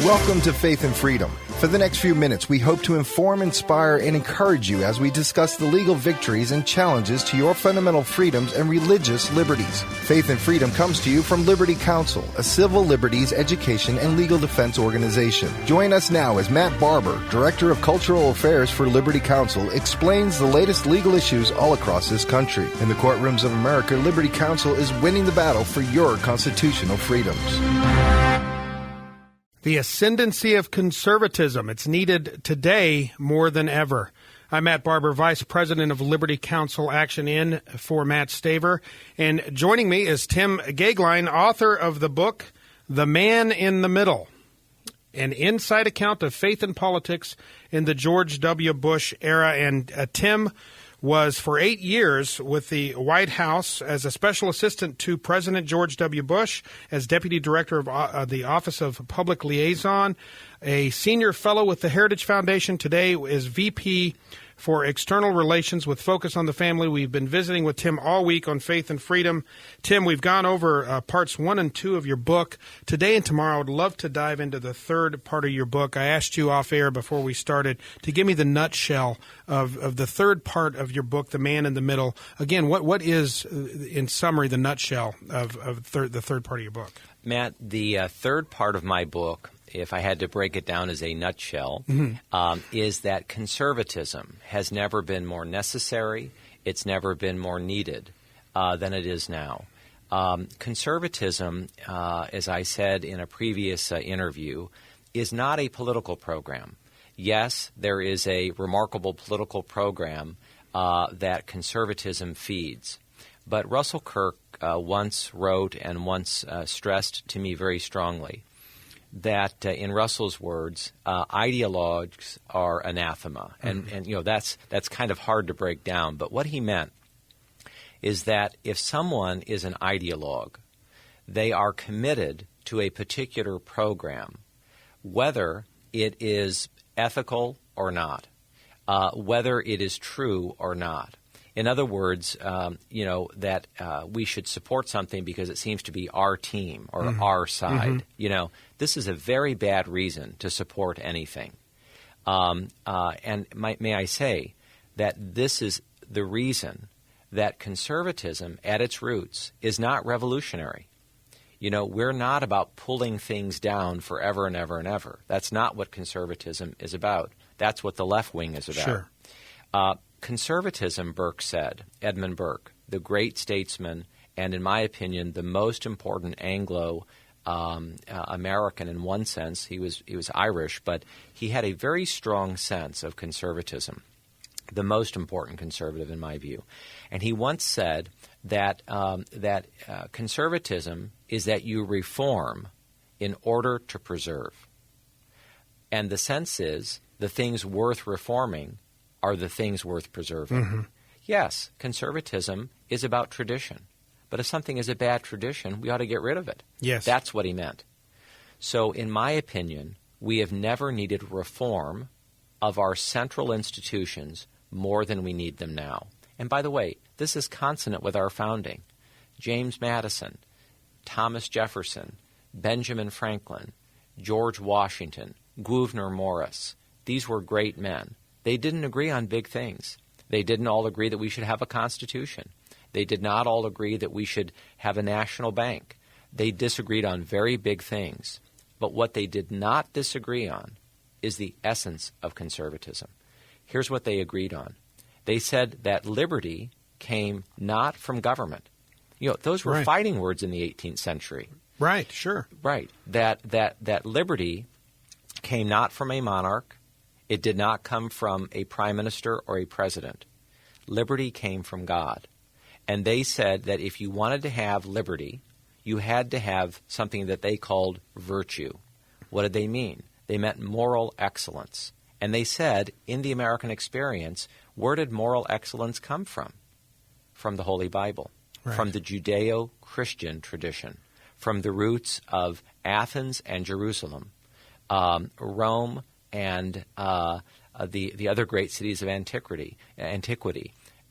Welcome to Faith and Freedom. For the next few minutes, we hope to inform, inspire, and encourage you as we discuss the legal victories and challenges to your fundamental freedoms and religious liberties. Faith and Freedom comes to you from Liberty Counsel, a civil liberties, education, and legal defense organization. Join us now as Matt Barber, Director of Cultural Affairs for Liberty Counsel, explains the latest legal issues all across this country. In the courtrooms of America, Liberty Counsel is winning the battle for your constitutional freedoms. The ascendancy of conservatism. It's needed today more than ever. I'm Matt Barber, Vice President of Liberty Counsel Action In for Matt Staver. And joining me is Tim Goeglein, author of the book, The Man in the Middle, an inside account of faith and politics in the George W. Bush era. And Tim was for 8 years with the White House as a special assistant to President George W. Bush, as Deputy Director of the Office of Public Liaison, a senior fellow with the Heritage Foundation. Today is VP for External Relations with Focus on the Family. We've been visiting with Tim all week on Faith and Freedom. Tim, we've gone over parts 1 and 2 of your book. Today and tomorrow, I would love to dive into the third part of your book. I asked you off air before we started to give me the nutshell of the third part of your book, The Man in the Middle. Again, what is, in summary, the nutshell of the third part of your book? Matt, the third part of my book, if I had to break it down as a nutshell, is that conservatism has never been more necessary, it's never been more needed than it is now. Conservatism, as I said in a previous interview, is not a political program. Yes, there is a remarkable political program that conservatism feeds. But Russell Kirk once wrote and once stressed to me very strongly that, in Russell's words, ideologues are anathema. And you know, that's kind of hard to break down. But what he meant is that if someone is an ideologue, they are committed to a particular program, whether it is ethical or not, whether it is true or not. In other words, that we should support something because it seems to be our team or our side. You know, this is a very bad reason to support anything. And may I say that this is the reason that conservatism at its roots is not revolutionary. You know, we're not about pulling things down forever and ever and ever. That's not what conservatism is about. That's what the left wing is about. Sure. Conservatism, Burke said, Edmund Burke, the great statesman and, in my opinion, the most important Anglo-American in one sense. He was Irish, but he had a very strong sense of conservatism, the most important conservative in my view. And he once said that conservatism is that you reform in order to preserve. And the sense is the things worth reforming are the things worth preserving. Yes, conservatism is about tradition. But if something is a bad tradition, we ought to get rid of it. Yes. That's what he meant. So in my opinion, we have never needed reform of our central institutions more than we need them now. And by the way, this is consonant with our founding. James Madison, Thomas Jefferson, Benjamin Franklin, George Washington, Gouverneur Morris, these were great men. They didn't agree on big things. They didn't all agree that we should have a constitution. They did not all agree that we should have a national bank. They disagreed on very big things. But what they did not disagree on is the essence of conservatism. Here's what they agreed on. They said that liberty came not from government. You know, those were fighting words in the 18th century. Right, sure. Right. That liberty came not from a monarch. It did not come from a prime minister or a president. Liberty came from God. And they said that if you wanted to have liberty, you had to have something that they called virtue. What did they mean? They meant moral excellence. And they said, in the American experience, where did moral excellence come from? From the Holy Bible, from the Judeo-Christian tradition, from the roots of Athens and Jerusalem, Rome, and the other great cities of antiquity,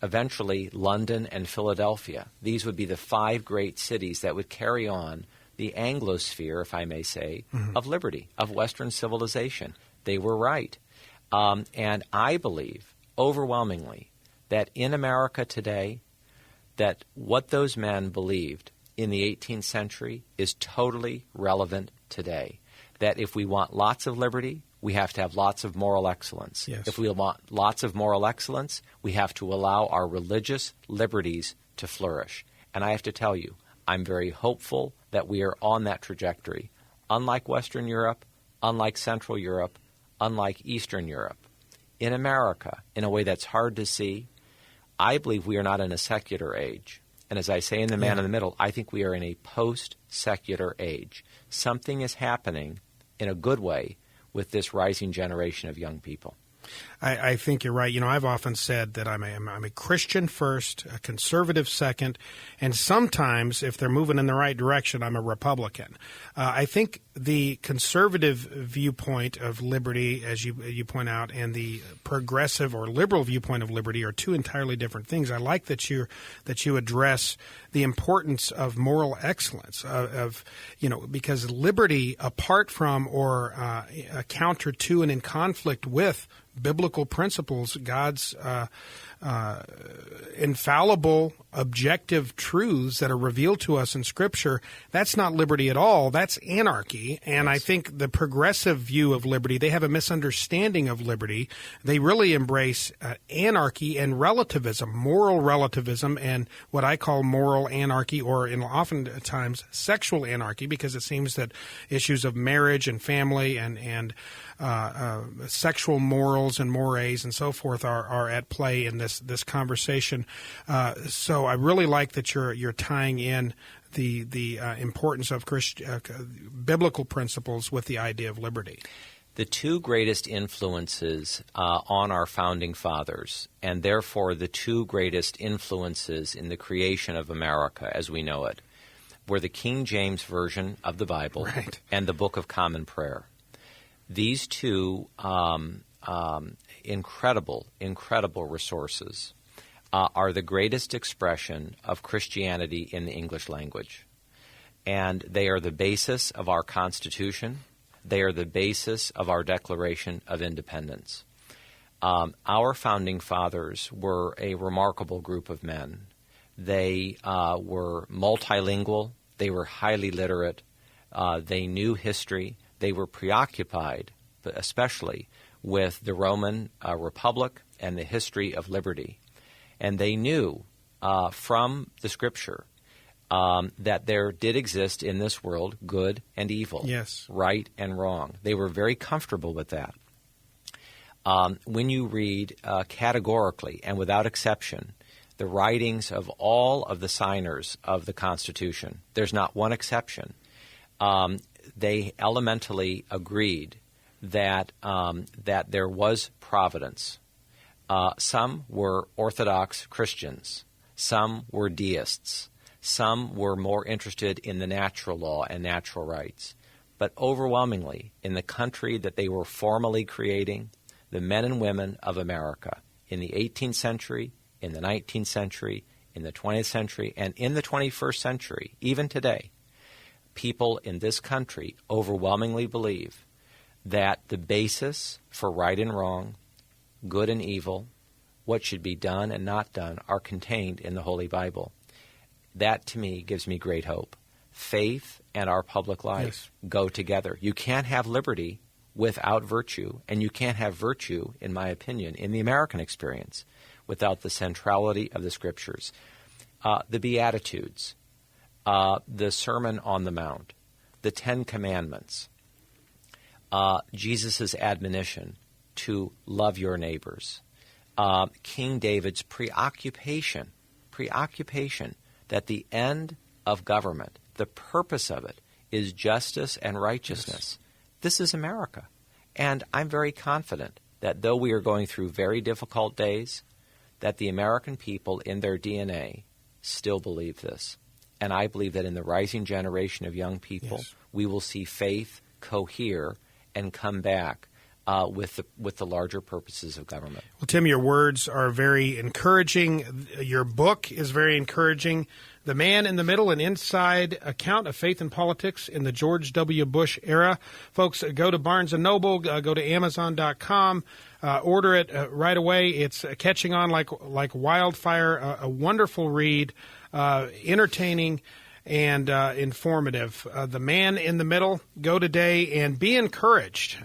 eventually London and Philadelphia. These would be the 5 great cities that would carry on the Anglosphere, if I may say, of liberty, of Western civilization. They were right. And I believe overwhelmingly that in America today, that what those men believed in the 18th century is totally relevant today. That if we want lots of liberty, we have to have lots of moral excellence. Yes. If we want lots of moral excellence, we have to allow our religious liberties to flourish. And I have to tell you, I'm very hopeful that we are on that trajectory. Unlike Western Europe, unlike Central Europe, unlike Eastern Europe. In America, in a way that's hard to see, I believe we are not in a secular age. And as I say in The Man in the Middle, I think we are in a post-secular age. Something is happening in a good way with this rising generation of young people. I think you're right. I've often said that I'm a Christian first, a conservative second, and sometimes, if they're moving in the right direction, I'm a Republican. I think the conservative viewpoint of liberty, as you point out, and the progressive or liberal viewpoint of liberty are two entirely different things. I like that you address the importance of moral excellence, because liberty, apart from or counter to and in conflict with biblical principles, God's infallible, objective truths that are revealed to us in Scripture, that's not liberty at all. That's anarchy. And I think the progressive view of liberty, they have a misunderstanding of liberty. They really embrace anarchy and relativism, moral relativism, and what I call moral anarchy, or in oftentimes sexual anarchy, because it seems that issues of marriage and family and sexual morals and mores and so forth are at play in this conversation. So I really like that you're tying in the importance of biblical principles with the idea of liberty. The two greatest influences on our founding fathers, and therefore the two greatest influences in the creation of America as we know it, were the King James Version of the Bible and the Book of Common Prayer. These two incredible resources are the greatest expression of Christianity in the English language. And they are the basis of our Constitution. They are the basis of our Declaration of Independence. Our founding fathers were a remarkable group of men. They were multilingual. They were highly literate. They knew history. They were preoccupied, especially with the Roman Republic and the history of liberty. And they knew from the Scripture that there did exist in this world good and evil, right and wrong. They were very comfortable with that. When you read categorically and without exception the writings of all of the signers of the Constitution, there's not one exception. They elementally agreed that there was providence. Some were Orthodox Christians. Some were deists. Some were more interested in the natural law and natural rights. But overwhelmingly, in the country that they were formally creating, the men and women of America in the 18th century, in the 19th century, in the 20th century, and in the 21st century, even today, people in this country overwhelmingly believe that the basis for right and wrong, good and evil, what should be done and not done, are contained in the Holy Bible. That, to me, gives me great hope. Faith and our public life go together. You can't have liberty without virtue, and you can't have virtue, in my opinion, in the American experience, without the centrality of the Scriptures. The Beatitudes, the Sermon on the Mount, the Ten Commandments, Jesus' admonition to love your neighbors, King David's preoccupation that the end of government, the purpose of it, is justice and righteousness. This is America. And I'm very confident that though we are going through very difficult days, that the American people in their DNA still believe this. And I believe that in the rising generation of young people, we will see faith cohere and come back with the larger purposes of government. Well, Tim, your words are very encouraging. Your book is very encouraging. The Man in the Middle, an inside account of faith and politics in the George W. Bush era. Folks, go to Barnes & Noble, go to Amazon.com, order it right away. It's catching on like wildfire, a wonderful read, entertaining, and informative. The Man in the Middle, go today and be encouraged.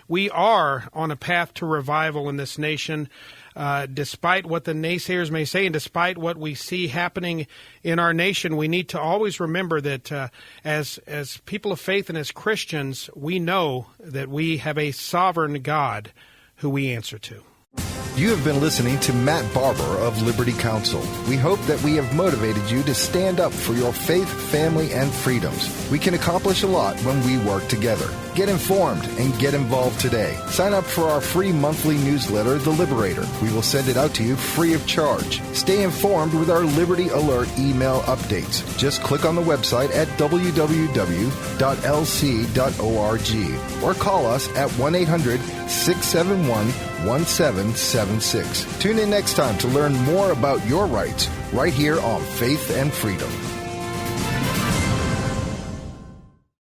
We are on a path to revival in this nation, despite what the naysayers may say and despite what we see happening in our nation. We need to always remember that as people of faith and as Christians, we know that we have a sovereign God who we answer to. You have been listening to Matt Barber of Liberty Counsel. We hope that we have motivated you to stand up for your faith, family, and freedoms. We can accomplish a lot when we work together. Get informed and get involved today. Sign up for our free monthly newsletter, The Liberator. We will send it out to you free of charge. Stay informed with our Liberty Alert email updates. Just click on the website at www.lc.org or call us at 1-800-671-1776. Tune in next time to learn more about your rights right here on Faith and Freedom.